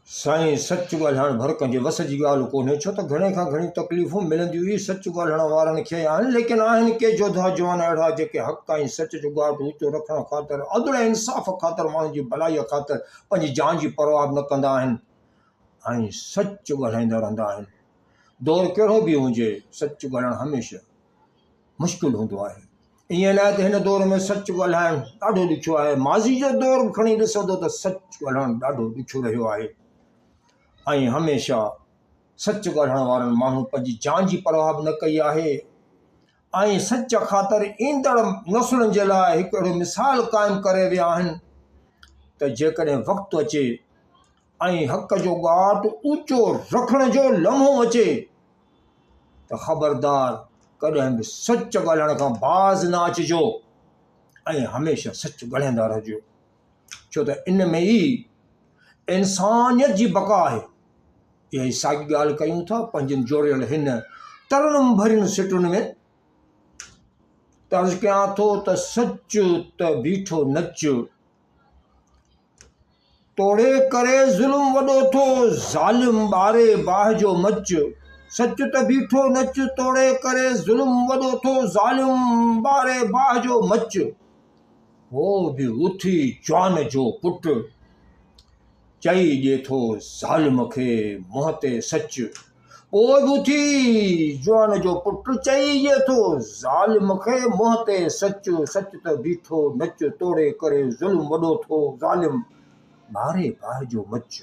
साईं सच ॻाल्हाइणु भर कंहिंजे वस जी ॻाल्हि कोन्हे, छो त घणे खां घणी तकलीफ़ूं मिलंदियूं ई सच ॻाल्हाइण वारनि खे आहिनि। लेकिन आहिनि के जोधा जवान अहिड़ा जेके हक़ ऐं सच जो ॻाढ़ ऊचो रखण ख़ातिर, अदल ऐं इंसाफ़ ख़ातिर, माण्हुनि जी भलाईअ ख़ातिर पंहिंजी जान जी परवाह न कंदा आहिनि ऐं सच ॻाल्हाईंदा रहंदा आहिनि। दौरु कहिड़ो बि हुजे, सच ॻाल्हाइणु हमेशह मुश्किल हूंदो आहे। ईअं न आहे त हिन दौर में सच ॻाल्हाइणु ॾाढो ॾुखियो आहे, माज़ी जो दौरु खणी ॾिसो त सच ॻाल्हाइणु ॾाढो ॾुखियो रहियो आहे। ऐं हमेशह सच ॻाल्हाइण वारनि माण्हू पंहिंजी जान जी परवाह बि न कई आहे ऐं सच ख़ातिर ईंदड़ नसुलनि जे लाइ हिकु अहिड़ो मिसाल क़ाइमु करे विया आहिनि त जेकॾहिं वक़्तु अचे ऐं हक़ जो ॻाट ऊचो रखण जो लम्हो अचे त ख़बरदार कॾहिं बि सच ॻाल्हाइण खां बाज़ न अचिजो ऐं हमेशह सच ॻाल्हाईंदा रहिजो, छो त इन में ई इंसानियत जी बका आहे। इहा ई साॻी ॻाल्हि कयूं था पंहिंजनि जोड़ियल हिन तरुण भरियुनि सिटुनि में। तर्ज़ु कयां थो त सच त बीठो नच, तोड़े करे ज़ुल्म वॾो थो ज़ालिम ॿारे बाहि जो मच। सच त बीठो नच, तोड़े करे ज़ुल्म वॾो थो ज़ालिम ॿारे बाहि जो मच। हो बि उथी जवान जो पुटु, चई ॾिए थो ज़ालिम खे मुंहं ते सच। पोइ बि उथी जवान जो पुटु, चई ॾिए थो ज़ालिम खे मुंहं ते सच। सच त बीठो नच, तोड़े करे ज़ुल्म वॾो थो ज़ालिम ॿारे बाहि जो मच।